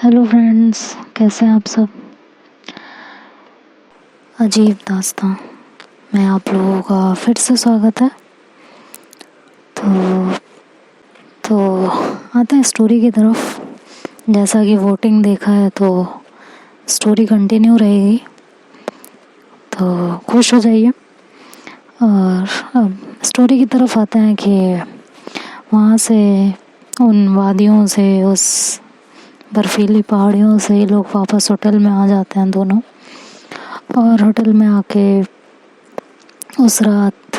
Hello friends, कैसे हैं आप सब। अजीब दास्तां में आप लोगों का फिर से स्वागत है। तो आते हैं स्टोरी की तरफ। जैसा कि वोटिंग देखा है तो स्टोरी कंटिन्यू रहेगी, तो खुश हो जाइए। और अब स्टोरी की तरफ आते हैं कि वहाँ से, उन वादियों से, उस बर्फीली पहाड़ियों से ये लोग वापस होटल में आ जाते हैं दोनों। और होटल में आके उस रात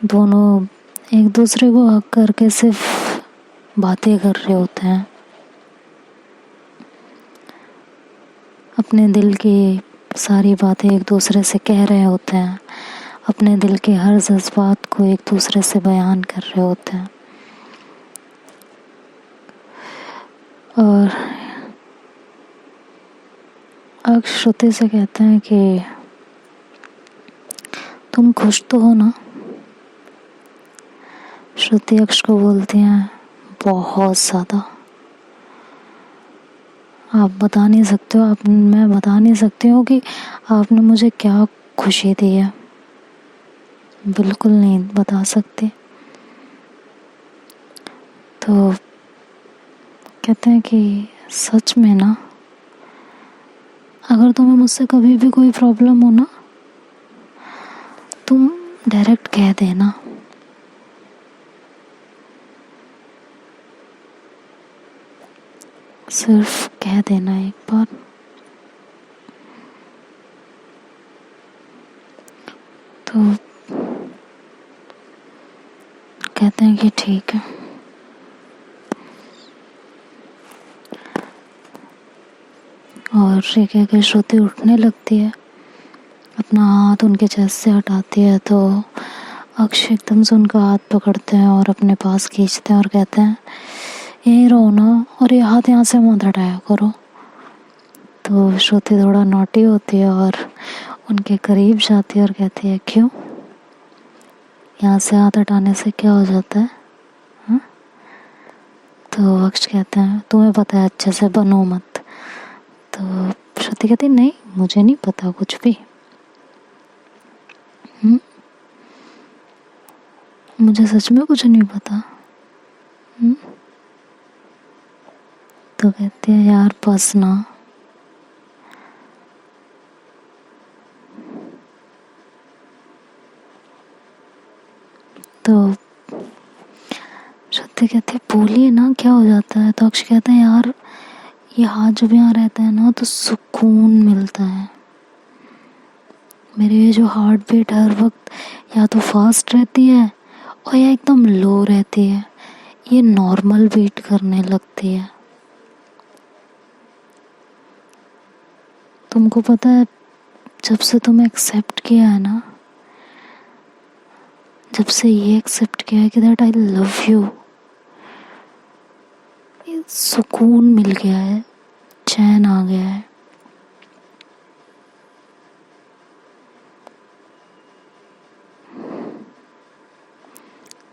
दोनों एक दूसरे को हक करके सिर्फ बातें कर रहे होते हैं, अपने दिल की सारी बातें एक दूसरे से कह रहे होते हैं, अपने दिल के हर जज्बात को एक दूसरे से बयान कर रहे होते हैं। और अक्ष श्रुति से कहते हैं कि तुम खुश तो हो ना। श्रुति अक्ष को बोलती हैं बहुत ज़्यादा। आप बता नहीं सकते हो, मैं बता नहीं सकती हूँ कि आपने मुझे क्या खुशी दी है, बिल्कुल नहीं बता सकती। तो कहते हैं कि सच में ना, अगर तुम्हें मुझसे कभी भी कोई प्रॉब्लम हो ना, तुम डायरेक्ट कह देना। सिर्फ कह देना एक बार। तो कहते हैं कि ठीक है। और ये कह के श्रुति उठने लगती है, अपना हाथ उनके चेस्ट से हटाती है। तो अक्षय एकदम से उनका हाथ पकड़ते हैं और अपने पास खींचते हैं और कहते हैं यहीं रहो ना, और ये हाथ यहाँ से मत हटाया करो। तो श्रुति थोड़ा नॉटी होती है और उनके करीब जाती है और कहती है क्यों, यहाँ से हाथ हटाने से क्या हो जाता है हा? तो अक्ष कहते हैं तुम्हें पता है, अच्छे से बनो मत। तो श्रुति कहती नहीं, मुझे नहीं पता कुछ भी। मुझे सच में कुछ नहीं पता। तो कहती है यार बस ना। तो श्रुति कहती है बोलिए ना, क्या हो जाता है। तो अक्ष कहते हैं यार ये हाथ जब यहाँ रहता है ना तो सुकून मिलता है। मेरी ये जो हार्ट बीट हर वक्त या तो फास्ट रहती है और या एकदम लो रहती है, ये नॉर्मल बीट करने लगती है। तुमको पता है, जब से तुम एक्सेप्ट किया है ना, जब से ये एक्सेप्ट किया है कि दैट आई लव यू, सुकून मिल गया है, चैन आ गया है।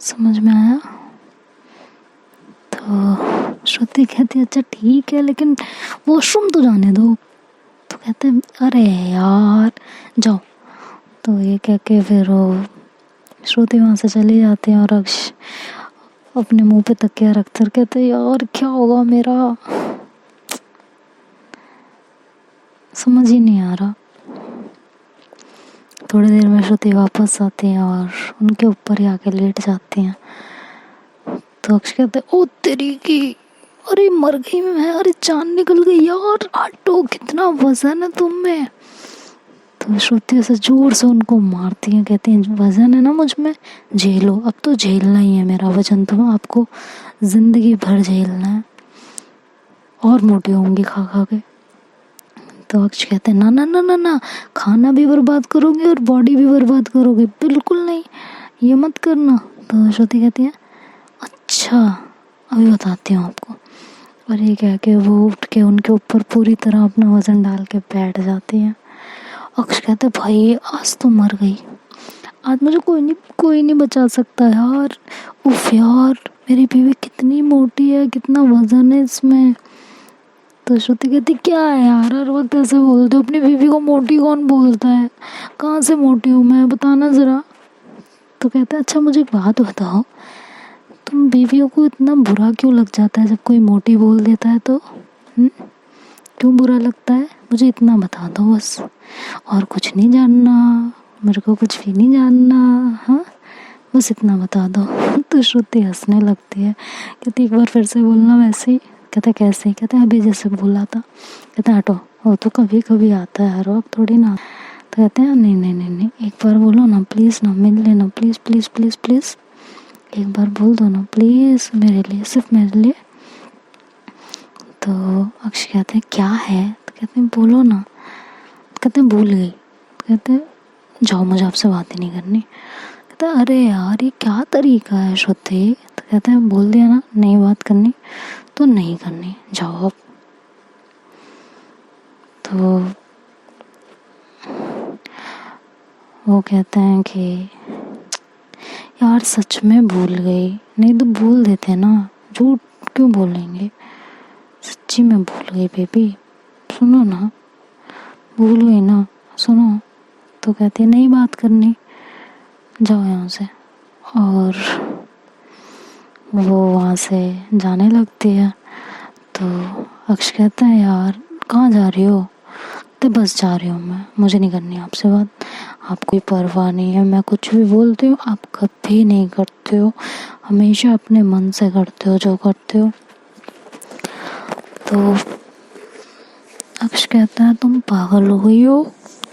समझ में आया। तो श्रुति कहती है अच्छा ठीक है, लेकिन वॉशरूम तो जाने दो। तो कहते हैं अरे यार जाओ। तो ये कह के फिर वो श्रुति वहाँ से चली जाती है और अक्ष अपने मुंह पे तकिया रख कर कहते यार क्या होगा मेरा, समझ ही नहीं आ रहा। थोड़ी देर में श्रुति वापस आती है और उनके ऊपर ही आके लेट जाती हैं। तो अक्ष कहते ओ तेरी की, अरे मर गई मैं, अरे जान निकल गई यार, हटो कितना वजन है तुम में। तो श्रुति से जोर से उनको मारती हैं, कहती हैं वजन है ना मुझ में, झेलो, अब तो झेलना ही है मेरा वजन, तो आपको जिंदगी भर झेलना है और मोटी होंगी खा खा के। तो अक्ष कहते हैं ना ना ना ना ना, खाना भी बर्बाद करोगे और बॉडी भी बर्बाद करोगे, बिल्कुल नहीं, ये मत करना। तो श्रुति कहती है अच्छा अभी बताती हूँ आपको। और ये कह के वो उठ के उनके ऊपर पूरी तरह अपना वजन डाल के बैठ जाती है। अक्ष कहते भाई आज तो मर गई, आज मुझे कोई नहीं बचा सकता यार। उफ यार, मेरी बीवी कितनी मोटी है, कितना वजन है इसमें। तो श्रुति कहती क्या है यार, हर वक्त ऐसे बोलते हो, अपनी बीवी को मोटी कौन बोलता है, कहाँ से मोटी हूँ मैं, बताना ज़रा। तो कहता है अच्छा मुझे एक बात बताओ, तुम बीवियों को इतना बुरा क्यों लग जाता है जब कोई मोटी बोल देता है तो? क्यों बुरा लगता है, मुझे इतना बता दो बस, और कुछ नहीं जानना, मेरे को कुछ भी नहीं जानना, हाँ बस इतना बता दो। तो श्रुति हंसने लगती है, कहती एक बार फिर से बोलना वैसे ही। कहता कैसे? कहता अभी जैसे बोला था। कहता हटो, वो तो कभी कभी आता है, हर वक्त थोड़ी ना। तो कहते हैं नहीं नहीं नहीं नहीं, एक बार बोलो ना प्लीज़ ना, मिल लेना प्लीज़ प्लीज़ प्लीज़ प्लीज़, एक बार बोल दो ना प्लीज़, मेरे लिए, सिर्फ मेरे लिए। तो अक्षय कहते हैं क्या है? तो कहते हैं बोलो ना। कहते हैं भूल गई। कहते हैं जाओ, मुझे आपसे बात ही नहीं करनी। कहता है अरे यार ये क्या तरीका है श्रुति। तो कहते हैं बोल दिया ना नहीं बात करनी तो नहीं करनी, जाओ अब। तो वो कहते हैं कि यार सच में भूल गई, नहीं तो बोल देते ना, झूठ क्यों बोलेंगे, सच्ची में भूल गई बेबी, सुनो ना, भूल गई ना, सुनो। तो कहती नहीं बात करनी, जाओ यहाँ से। और वो वहाँ से जाने लगती है। तो अक्ष कहता है यार कहाँ जा रही हो? तो बस जा रही हूँ मैं, मुझे नहीं करनी आपसे बात, आपको परवाह नहीं है, मैं कुछ भी बोलती हूँ आप कभी नहीं करते हो, हमेशा अपने मन से करते हो जो करते हो। तो अक्ष कहता है तुम पागल हो गई हो,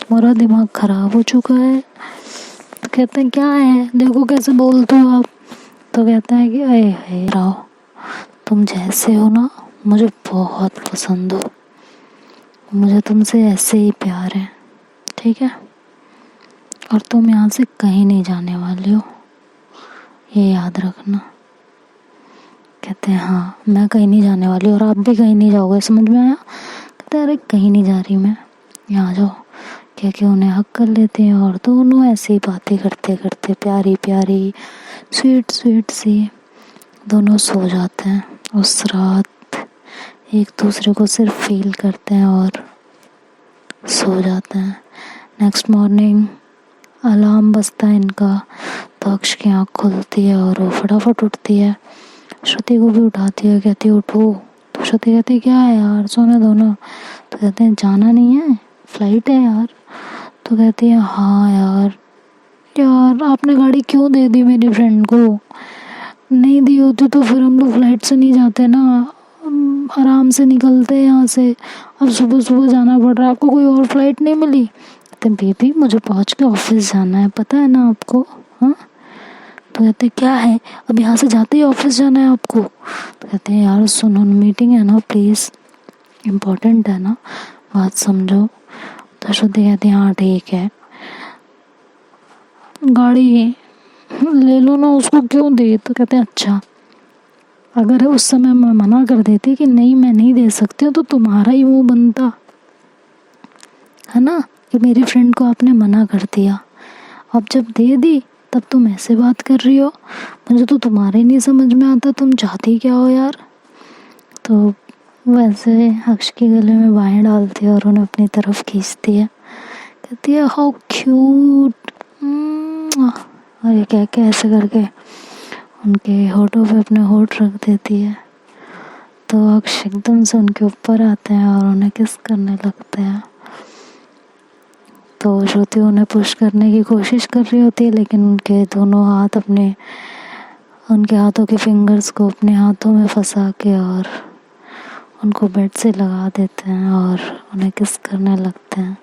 तुम्हारा दिमाग खराब हो चुका है। तो कहते हैं क्या है, देखो कैसे बोलते हो आप। तो कहता है कि अरे है राव, तुम जैसे हो ना मुझे बहुत पसंद हो, मुझे तुमसे ऐसे ही प्यार है, ठीक है, और तुम यहाँ से कहीं नहीं जाने वाली हो, ये याद रखना। कहते हैं हाँ मैं कहीं नहीं जाने वाली और आप भी कहीं नहीं जाओगे, समझ में आया? कहते हैं अरे कहीं नहीं जा रही मैं, यहाँ जाओ। कह के उन्हें हक कर लेते हैं और दोनों ऐसे ही बातें करते करते प्यारी प्यारी स्वीट स्वीट सी दोनों सो जाते हैं। उस रात एक दूसरे को सिर्फ फील करते हैं और सो जाते हैं। नेक्स्ट मॉर्निंग अलार्म बजता है इनका, तो अक्ष की आँख खुलती है और वो फटाफट उठती है, श्रुति को भी उठाती है, कहती है उठो। तो श्रुति कहती है क्या है यार, सोने दो ना। तो कहते हैं जाना नहीं है, फ्लाइट है यार। तो कहती है हाँ यार, यार आपने गाड़ी क्यों दे दी मेरी फ्रेंड को, नहीं दी होती तो फिर हम लोग फ्लाइट से नहीं जाते ना, आराम से निकलते हैं यहाँ से, अब सुबह सुबह जाना पड़ रहा है, आपको कोई और फ्लाइट नहीं मिली? कहते बेबी मुझे पहुँच के ऑफिस जाना है, पता है ना आपको, हाँ। तो कहते क्या है, अब यहाँ से जाते ही ऑफिस जाना है आपको? तो कहते हैं यार सुनो मीटिंग है ना प्लीज़, इम्पोर्टेंट है ना, बात समझो। तो श्रुति कहती है हाँ ठीक है, गाड़ी ले लो ना, उसको क्यों दे? तो कहते हैं अच्छा अगर उस समय मैं मना कर देती कि नहीं मैं नहीं दे सकती हूँ तो तुम्हारा ही मुँह बनता है ना, कि मेरी फ्रेंड को आपने मना कर दिया, अब जब दे दी तब तुम ऐसे बात कर रही हो, मुझे तो तुम्हारे नहीं समझ में आता तुम चाहती क्या हो यार। तो वैसे अक्ष के गले में बाहें डालती है और उन्हें अपनी तरफ खींचती है, कहती है हाउ क्यूट, और ये कह के ऐसे करके उनके होठों पे अपने होठ रख देती है। तो अक्ष एकदम से उनके ऊपर आते हैं और उन्हें किस करने लगते हैं। तो श्रुति उन्हें पुश करने की कोशिश कर रही होती है, लेकिन उनके दोनों हाथ उनके हाथों के फिंगर्स को अपने हाथों में फंसा के और उनको बेड से लगा देते हैं और उन्हें किस करने लगते हैं।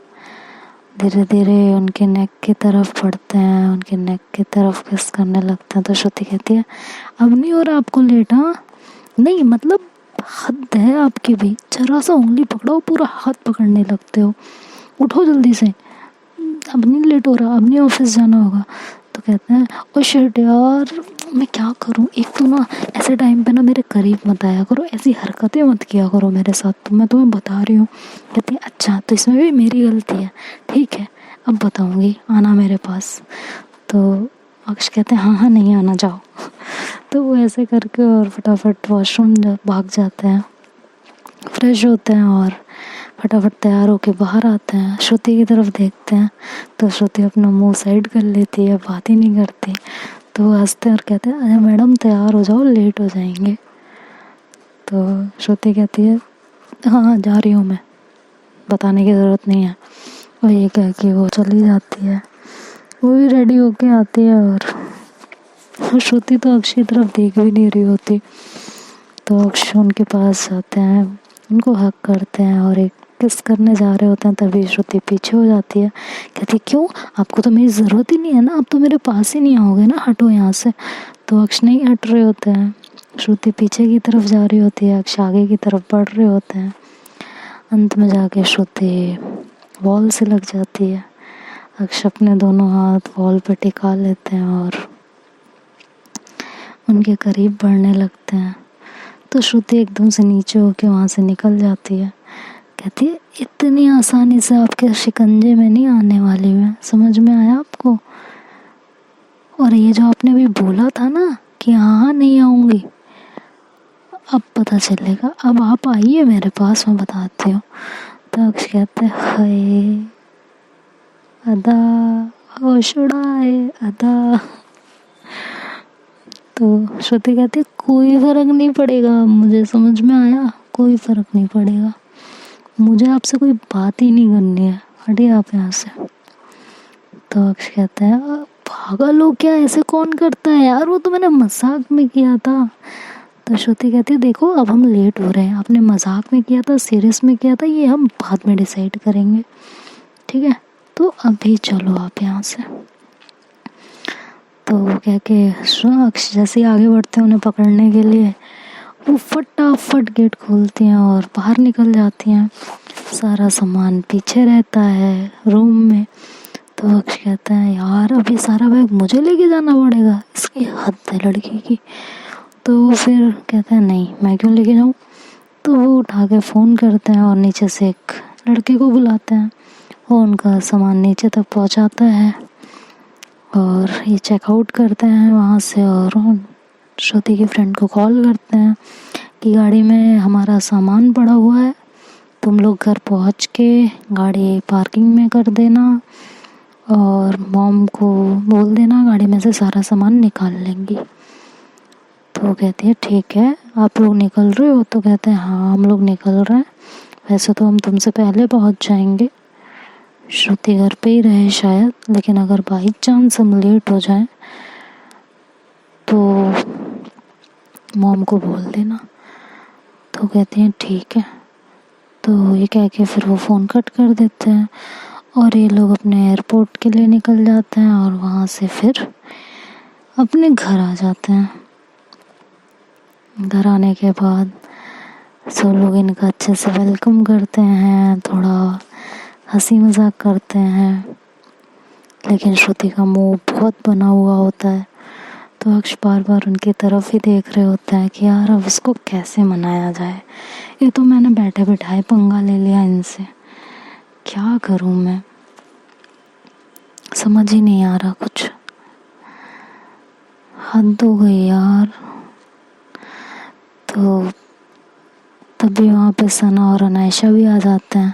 धीरे धीरे उनके नेक की तरफ बढ़ते हैं, उनके नेक की तरफ किस करने लगते हैं। तो श्रुति कहती है अब नहीं हो रहा आपको लेट? हाँ नहीं मतलब हद है आपकी भी, जरा सा उंगली पकड़ो पूरा हाथ पकड़ने लगते हो, उठो जल्दी से, अब नहीं लेट हो रहा, अब नहीं ऑफिस जाना होगा। तो कहते हैं ओ शिट यार मैं क्या करूं, एक तो ना ऐसे टाइम पे ना मेरे करीब मत आया करो, ऐसी हरकतें मत किया करो मेरे साथ, तो मैं तुम्हें बता रही हूँ। कहती है अच्छा तो इसमें भी मेरी गलती है, ठीक है अब बताऊंगी, आना मेरे पास। तो अक्ष कहते हैं हाँ हाँ नहीं आना, जाओ। तो वो ऐसे करके और फटाफट वॉशरूम भाग जाते हैं, फ्रेश होते हैं और फटाफट तैयार होके बाहर आते हैं। श्रुति की तरफ देखते हैं तो श्रुति अपना मुंह साइड कर लेती है, बात ही नहीं करती। तो वो हंसते हैं और कहते हैं अरे मैडम तैयार हो जाओ, लेट हो जाएंगे। तो श्रुति कहती है हाँ जा रही हूँ मैं, बताने की ज़रूरत नहीं है। और ये कह के वो चली जाती है। वो भी रेडी होके आती है और श्रुति तो अक्ष की तरफ देख भी नहीं रही होती। तो अक्ष उनके पास जाते हैं, उनको हक करते हैं और एक किस करने जा रहे होते हैं, तभी श्रुति पीछे हो जाती है। कहती है क्यों, आपको तो मेरी ज़रूरत ही नहीं है ना, आप तो मेरे पास ही नहीं आओगे ना, हटो यहाँ से। तो अक्ष नहीं हट रहे होते हैं, श्रुति पीछे की तरफ जा रही होती है, अक्ष आगे की तरफ बढ़ रहे होते हैं। अंत में जाके श्रुति वॉल से लग जाती है। अक्ष अपने दोनों हाथ वॉल पे टिका लेते हैं और उनके करीब बढ़ने लगते हैं। तो श्रुति एकदम से नीचे होके वहाँ से निकल जाती है। कहती है इतनी आसानी से आपके शिकंजे में नहीं आने वाली मैं, समझ में आया आपको? और ये जो आपने अभी बोला था ना कि हाँ नहीं आऊँगी, अब पता चलेगा, अब आप आइए मेरे पास, मैं बताती हूँ। तो अक्ष कहते हैं हाय अदा होश उड़ाए अदा। तो श्रुति कहती है कोई फ़र्क नहीं पड़ेगा, मुझे समझ में आया, कोई फ़र्क नहीं पड़ेगा, मुझे आपसे कोई बात ही नहीं करनी है, हटिए आप यहाँ से। तो अक्ष कहते हैं पागल हो क्या, ऐसे कौन करता है यार, वो तो मैंने मजाक में किया था। तो श्रुति कहती है देखो अब हम लेट हो रहे हैं, आपने मजाक में किया था सीरियस में किया था ये हम बाद में डिसाइड करेंगे, ठीक है, तो अभी चलो आप यहाँ से। तो वो कह के अक्ष जैसे ही आगे बढ़ते हैं उन्हें पकड़ने के लिए, वो फटाफट गेट खोलती हैं और बाहर निकल जाती हैं। सारा सामान पीछे रहता है रूम में। तो अक्ष कहता है यार अब ये सारा बैग मुझे लेके जाना पड़ेगा, इसकी हद है लड़की की। तो वो फिर कहते हैं नहीं मैं क्यों लेके जाऊँ। तो वो उठा के फ़ोन करते हैं और नीचे से एक लड़के को बुलाते हैं, वो उनका सामान नीचे तक पहुँचाता है और ये चेकआउट करते हैं वहाँ से। और श्रुति की फ्रेंड को कॉल करते हैं कि गाड़ी में हमारा सामान पड़ा हुआ है, तुम लोग घर पहुँच के गाड़ी पार्किंग में कर देना और मॉम को बोल देना गाड़ी में से सारा सामान निकाल लेंगी। तो वो कहती है ठीक है, आप लोग निकल रहे हो? तो कहते हैं हाँ हम लोग निकल रहे हैं, वैसे तो हम तुमसे पहले पहुँच जाएंगे, श्रुति घर पे ही रहे शायद, लेकिन अगर बाई चांस हम लेट हो जाएं तो मॉम को बोल देना। तो कहते हैं ठीक है। तो ये कह के फिर वो फ़ोन कट कर देते हैं और ये लोग अपने एयरपोर्ट के लिए निकल जाते हैं और वहाँ से फिर अपने घर आ जाते हैं। घर आने के बाद सब लोग इनका अच्छे से वेलकम करते हैं, थोड़ा हंसी मजाक करते हैं, लेकिन श्रुति का मुंह बहुत बना हुआ होता है। तो अक्ष बार बार उनकी तरफ ही देख रहे होता है कि यार अब इसको कैसे मनाया जाए, ये तो मैंने बैठे बैठाए पंगा ले लिया इनसे, क्या करूं मैं, समझ ही नहीं आ रहा कुछ, हद हो गई यार। तो तभी वहाँ पे सना और अनायशा भी आ जाते हैं।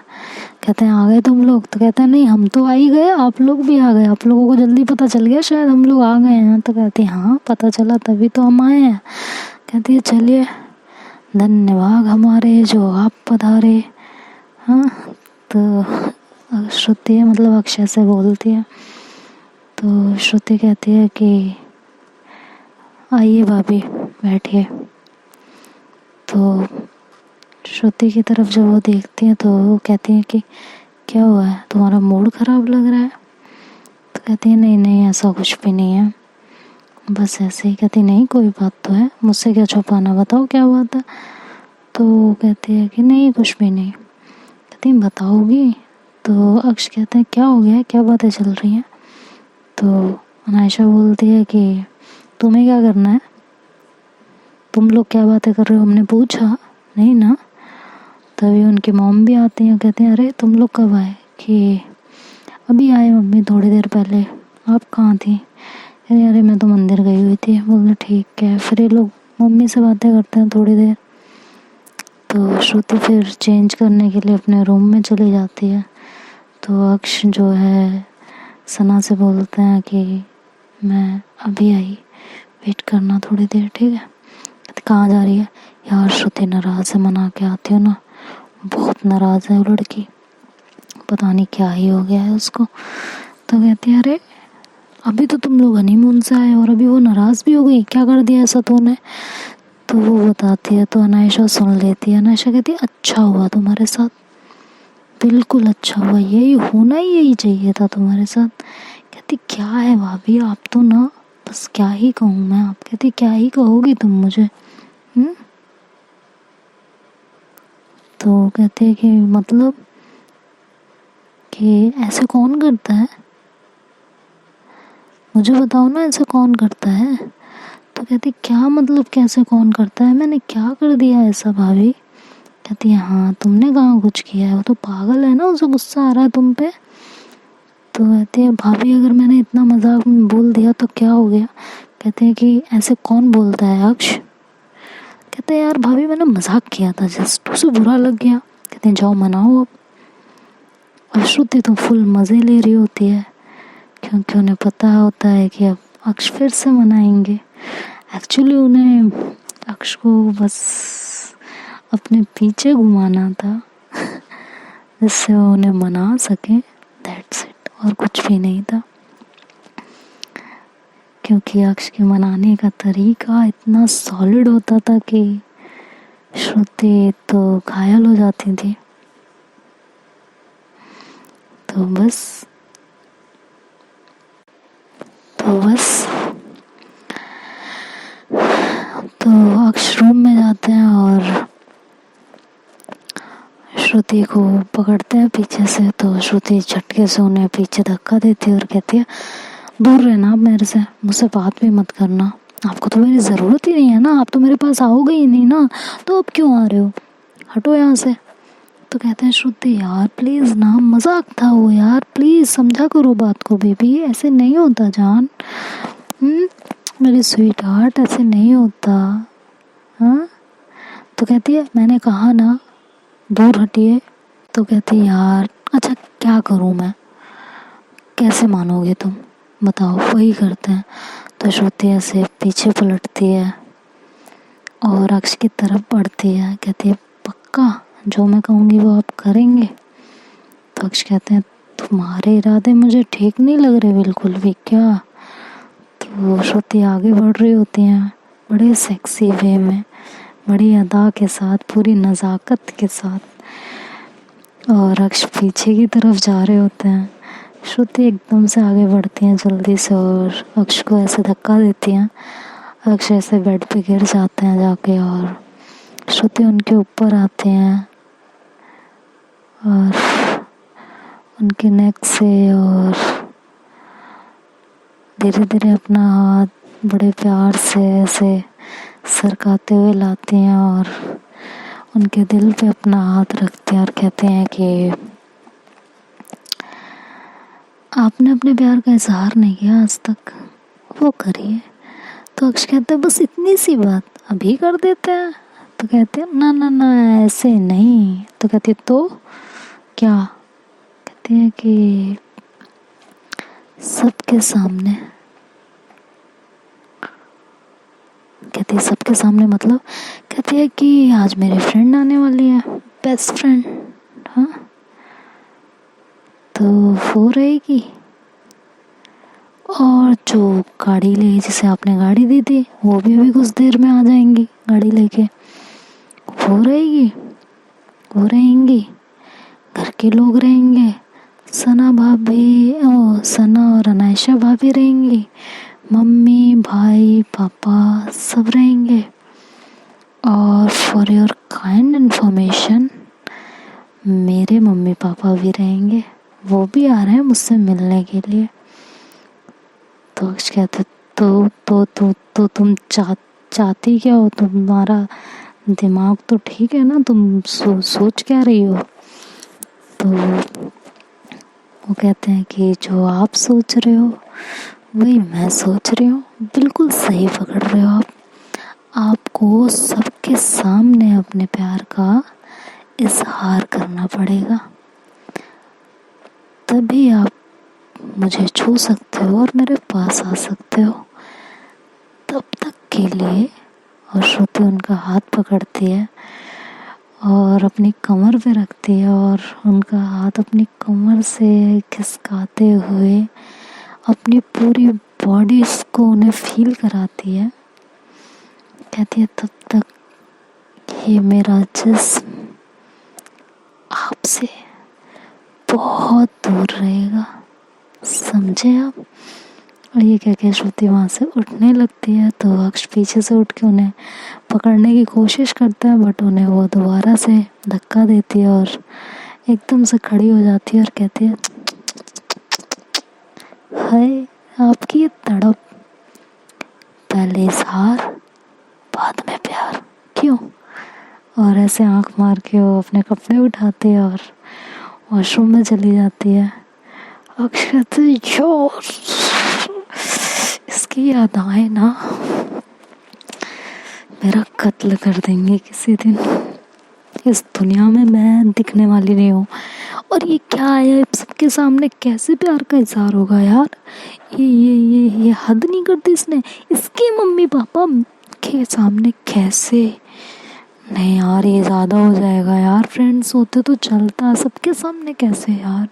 कहते हैं आ गए तुम लोग? तो कहते हैं नहीं हम तो आ ही गए, आप लोग भी आ गए, आप लोगों को जल्दी पता चल गया शायद हम लोग आ गए हैं। तो कहती है हाँ पता चला तभी तो हम आए हैं। कहती है चलिए धन्यवाद हमारे जो आप पधारे। हाँ तो श्रुति मतलब अक्षय से बोलती है। तो श्रुति कहती है कि आइए भाभी बैठिए। तो श्रुति की तरफ जब वो देखती है तो वो कहती है कि क्या हुआ है, तुम्हारा मूड ख़राब लग रहा है? तो कहती है नहीं नहीं ऐसा कुछ भी नहीं है, बस ऐसे ही। कहती नहीं कोई बात तो है, मुझसे क्या छुपाना, बताओ क्या बात है। तो कहती है कि नहीं कुछ भी नहीं। कहती बताओगी? तो अक्ष कहते हैं क्या हो गया है, क्या बातें चल रही हैं? तो अनायशा बोलती है कि तुम्हें क्या करना है, तुम लोग क्या बातें कर रहे हो, हमने पूछा नहीं ना। तभी उनकी मॉम भी आती हैं, कहते हैं अरे तुम लोग कब आए? कि अभी आए मम्मी थोड़ी देर पहले। आप कहाँ थी? अरे अरे मैं तो मंदिर गई हुई थी। बोले ठीक है। फिर ये लोग मम्मी से बातें करते हैं थोड़ी देर, तो श्रुति फिर चेंज करने के लिए अपने रूम में चली जाती है। तो अक्ष जो है सना से बोलते हैं कि मैं अभी आई, वेट करना थोड़ी देर, ठीक है? कहती कहाँ जा रही है? यार श्रुति नाराज़ है, मना के आती हूँ ना। बहुत नाराज़ है वो लड़की, पता नहीं क्या ही हो गया है उसको। तो कहती है अरे अभी तो तुम लोग हनीमून से आए और अभी वो नाराज़ भी हो गई, क्या कर दिया ऐसा तूने? तो वो बताती है तो अनायशा सुन लेती है। अनायशा कहती है अच्छा हुआ तुम्हारे साथ, बिल्कुल अच्छा हुआ, यही होना ही यही चाहिए था तुम्हारे साथ। कहती क्या है भाभी आप तो ना, बस क्या ही कहूँ मैं। आप कहती क्या ही कहोगी तुम मुझे? तो कहते हैं कि मतलब कि ऐसे कौन करता है, मुझे बताओ ना ऐसे कौन करता है? तो कहती क्या मतलब कैसे कौन करता है, मैंने क्या कर दिया ऐसा भाभी? कहती है हाँ तुमने कहाँ कुछ किया है, वो तो पागल है ना, उसे गुस्सा आ रहा है तुम पे। तो कहती है भाभी अगर मैंने इतना मजाक में बोल दिया तो क्या हो गया? कहते हैं कि ऐसे कौन बोलता है अक्ष? कहते हैं यार भाभी मैंने मजाक किया था, जस्ट उसे बुरा लग गया। कहते हैं जाओ मनाओ अब। और श्रुति तो फुल मज़े ले रही होती है, क्योंकि उन्हें पता होता है कि अब अक्ष फिर से मनाएंगे। एक्चुअली उन्हें अक्ष को बस अपने पीछे घुमाना था जिससे वो उन्हें मना सके, दैट्स इट, और कुछ भी नहीं था। क्योंकि अक्ष के मनाने का तरीका इतना सॉलिड होता था कि श्रुति तो घायल हो जाती थी। तो बस तो अक्ष रूम में जाते हैं और श्रुति को पकड़ते हैं पीछे से। तो श्रुति झटके से उन्हें पीछे धक्का देती है और कहती है दूर रहना आप मेरे से, मुझसे बात भी मत करना, आपको तो मेरी ज़रूरत ही नहीं है ना, आप तो मेरे पास आओगे ही नहीं ना, तो अब क्यों आ रहे हो, हटो यहाँ से। तो कहते हैं श्रुति यार प्लीज़ ना, मजाक था वो यार, प्लीज़ समझा करो बात को बेबी, ऐसे नहीं होता जान, मेरी स्वीट हार्ट ऐसे नहीं होता। हाँ तो कहती है मैंने कहा ना दूर हटिए। तो कहती है यार अच्छा क्या करूँ मैं, कैसे मानोगे तुम बताओ, वही करते हैं। तो श्रुति ऐसे पीछे पलटती है और अक्ष की तरफ बढ़ती है। कहती है पक्का जो मैं कहूँगी वो आप करेंगे? तो अक्ष कहते हैं तुम्हारे इरादे मुझे ठीक नहीं लग रहे बिल्कुल भी क्या? तो श्रुति आगे बढ़ रही होती हैं बड़े सेक्सी वे में, बड़ी अदा के साथ, पूरी नज़ाकत के साथ, और अक्ष पीछे की तरफ जा रहे होते हैं। श्रुति एकदम से आगे बढ़ती हैं जल्दी से और अक्ष को ऐसे धक्का देती हैं। अक्ष ऐसे बेड पे गिर जाते हैं जाके और श्रुति उनके ऊपर आते हैं और उनके नेक से और धीरे धीरे अपना हाथ बड़े प्यार से ऐसे सरकाते हुए लाती हैं और उनके दिल पे अपना हाथ रखते हैं और कहते हैं कि आपने अपने प्यार का इजहार नहीं किया आज तक, वो करिए। तो अक्ष कहते हैं बस इतनी सी बात अभी कर देते हैं? तो कहते हैं ना ना ना ऐसे नहीं। तो कहती है तो क्या? कहते हैं कि सबके सामने। कहती है सबके सामने मतलब? कहती है कि आज मेरी फ्रेंड आने वाली है, बेस्ट फ्रेंड। हाँ तो वो रहेगी और जो गाड़ी ले जिसे आपने गाड़ी दी थी वो भी अभी कुछ देर में आ जाएंगी गाड़ी लेके, वो रहेगी, वो रहेंगी, घर के लोग रहेंगे, सना भाभी सना और अनायशा भाभी रहेंगी, मम्मी भाई पापा सब रहेंगे। और फॉर योर काइंड इन्फॉर्मेशन मेरे मम्मी पापा भी रहेंगे, वो भी आ रहे हैं मुझसे मिलने के लिए। तो अक्ष कहते तो तुम चाहती क्या हो, तुम्हारा दिमाग तो ठीक है ना, तुम सोच क्या रही हो? तो वो कहते हैं कि जो आप सोच रहे हो वही मैं सोच रही हूँ, बिल्कुल सही पकड़ रहे हो आप। आपको सबके सामने अपने प्यार का इजहार करना पड़ेगा, तभी आप मुझे छू सकते हो और मेरे पास आ सकते हो। तब तक के लिए। और श्रुति उनका हाथ पकड़ती है और अपनी कमर पे रखती है और उनका हाथ अपनी कमर से खिसकाते हुए अपनी पूरी बॉडी को उन्हें फील कराती है। कहती है तब तक ये मेरा जिस्म आपसे बहुत दूर रहेगा, समझे आप। और ये कह के श्रुति वहाँ से उठने लगती है तो अक्ष पीछे से उठ के उन्हें पकड़ने की कोशिश करता है, बट उन्हें वो दोबारा से धक्का देती है और एकदम से खड़ी हो जाती है और कहती है हाय आपकी ये तड़प, पहले इजहार बाद में प्यार, क्यों। और ऐसे आंख मार के वो अपने कपड़े उठाती है और वॉशरूम में चली जाती है। अक्ष कहते यार इसकी यादें ना मेरा कत्ल कर देंगे किसी दिन। इस दुनिया में मैं दिखने वाली नहीं हूँ। और ये क्या है, सबके सामने कैसे प्यार का इजहार होगा यार। ये हद नहीं करती इसने, इसके मम्मी पापा के सामने कैसे। नहीं यार ये ज़्यादा हो जाएगा यार, फ्रेंड्स होते तो चलता, सबके सामने कैसे यार।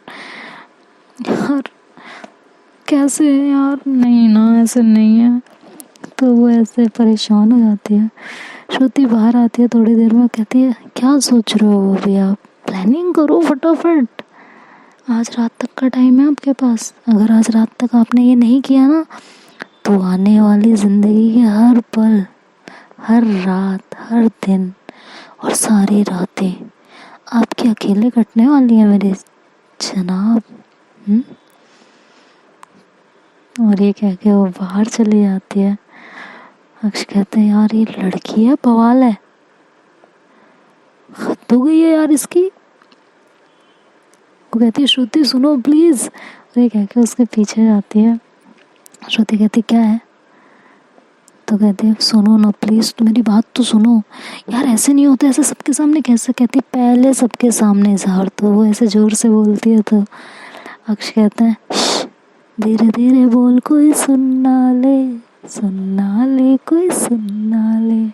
यार कैसे यार, नहीं ना ऐसे नहीं है। तो वो ऐसे परेशान हो जाती है। श्रुति बाहर आती है थोड़ी देर में, कहती है क्या सोच रहे हो अभी आप, प्लानिंग करो फटाफट, आज रात तक का टाइम है आपके पास। अगर आज रात तक आपने ये नहीं किया ना तो आने वाली ज़िंदगी के हर पल, हर रात, हर दिन और सारी रातें आपकी अकेले कटने वाली है मेरे जनाब। और ये कह के वो बाहर चली जाती है। अक्ष कहते हैं यार ये लड़की है बवाल है, हद हो गई है यार इसकी। वो कहती है श्रुति सुनो प्लीज, और ये कह के उसके पीछे जाती है। श्रुति कहती क्या है, तो कहती है सुनो ना प्लीज, तो मेरी बात तो सुनो यार, ऐसे नहीं होता, ऐसे सबके सामने कैसे। कहती पहले सबके सामने इजहार, तो वो ऐसे जोर से बोलती है तो अक्ष कहते हैं धीरे धीरे बोल, कोई सुनना ले कोई सुनना ले।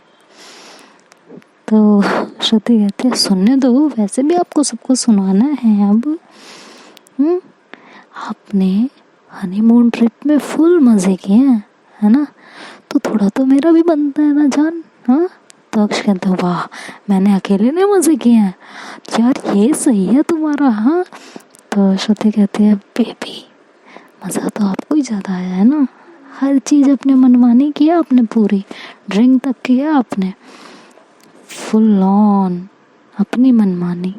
तो श्रुति कहती है सुनने दो, वैसे भी आपको सबको सुनाना है अब। आपने हनीमून ट्रिप में फुल मजे किए हैं है ना, तो थोड़ा तो मेरा भी बनता है ना जान। हाँ तो अक्ष कहता है वाह मैंने अकेले ने मजे किए हैं यार, ये सही है तुम्हारा। हाँ तो श्रुति कहती है बेबी मज़ा तो आपको ही ज़्यादा आया है ना, हर चीज़ अपने मनमानी किया आपने, पूरी ड्रिंक तक किया आपने, फुल ऑन अपनी मनमानी।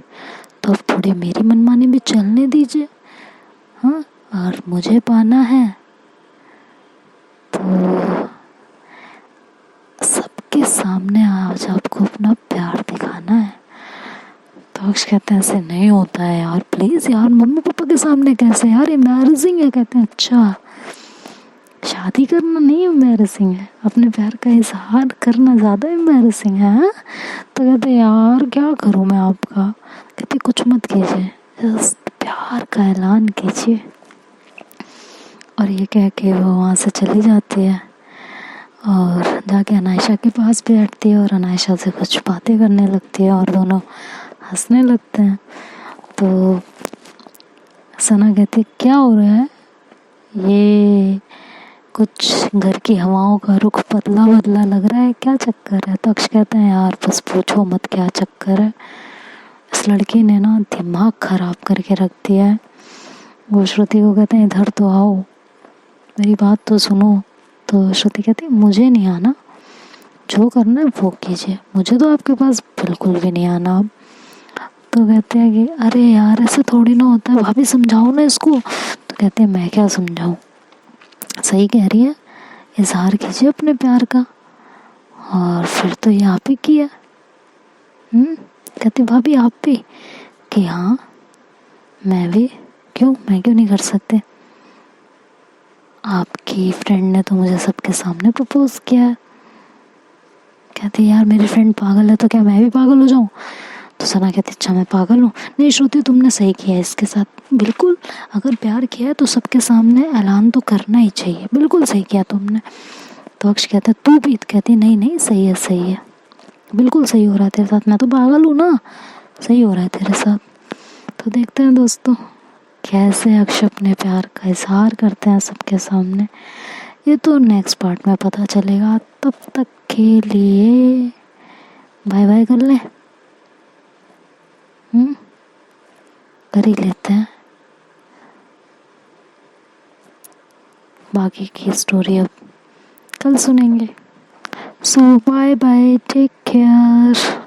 तो अब थोड़ी मेरी मनमानी भी चलने दीजिए। हाँ और मुझे पाना है तो सबके सामने आज आपको अपना प्यार दिखाना है। तो अक्ष कहते हैं ऐसे नहीं होता है यार, प्लीज़ यार मम्मी पापा के सामने कैसे यार, एम्बैरेसिंग है। कहते हैं अच्छा शादी करना नहीं एम्बैरेसिंग है, अपने प्यार का इजहार करना ज़्यादा एम्बैरेसिंग है। तो कहते यार क्या करूँ मैं आपका। कहते कुछ मत कीजिए, जस्ट प्यार का ऐलान कीजिए। और ये कह के वो वहाँ से चली जाती है और जाके अनायशा के पास बैठती है और अनायशा से कुछ बातें करने लगती है और दोनों हंसने लगते हैं। तो सना कहती क्या हो रहा है, ये कुछ घर की हवाओं का रुख बदला बदला लग रहा है, क्या चक्कर है। तो अक्ष कहते हैं यार बस पूछो मत क्या चक्कर है, इस लड़की ने ना दिमाग खराब करके रख दिया है। वो श्रुति को कहते हैं इधर तो आओ, मेरी बात तो सुनो। तो श्रुति कहती है मुझे नहीं आना, जो करना है वो कीजिए, मुझे तो आपके पास बिल्कुल भी नहीं आना अब। तो कहते हैं कि अरे यार ऐसे थोड़ी ना होता है, भाभी समझाओ ना इसको। तो कहते हैं मैं क्या समझाऊं, सही कह रही है, इजहार कीजिए अपने प्यार का। और फिर तो ये आप ही किया। कहती भाभी आप भी, कि हाँ मैं भी, क्यों, मैं क्यों नहीं कर सकती? आपकी फ्रेंड ने तो मुझे सबके सामने प्रपोज किया है। कहती यार मेरी फ्रेंड पागल है तो क्या मैं भी पागल हो जाऊं? तो सना कहती अच्छा मैं पागल हूँ? नहीं श्रुति, तुमने सही किया है इसके साथ, बिल्कुल। अगर प्यार किया है तो सबके सामने ऐलान तो करना ही चाहिए, बिल्कुल सही किया तुमने। तो अक्ष कहता तू भी? कहती नहीं नहीं, सही है सही है, बिल्कुल सही हो रहा है तेरे साथ, मैं तो पागल हूँ ना, सही हो रहा है तेरे साथ। तो देखते हैं दोस्तों कैसे अक्ष अपने प्यार का इजहार करते हैं सबके सामने, ये तो नेक्स्ट पार्ट में पता चलेगा। तब तक के लिए बाय बाय कर ले, कर ही लेते हैं। बाकी की स्टोरी अब कल सुनेंगे। सो बाय बाय, टेक केयर।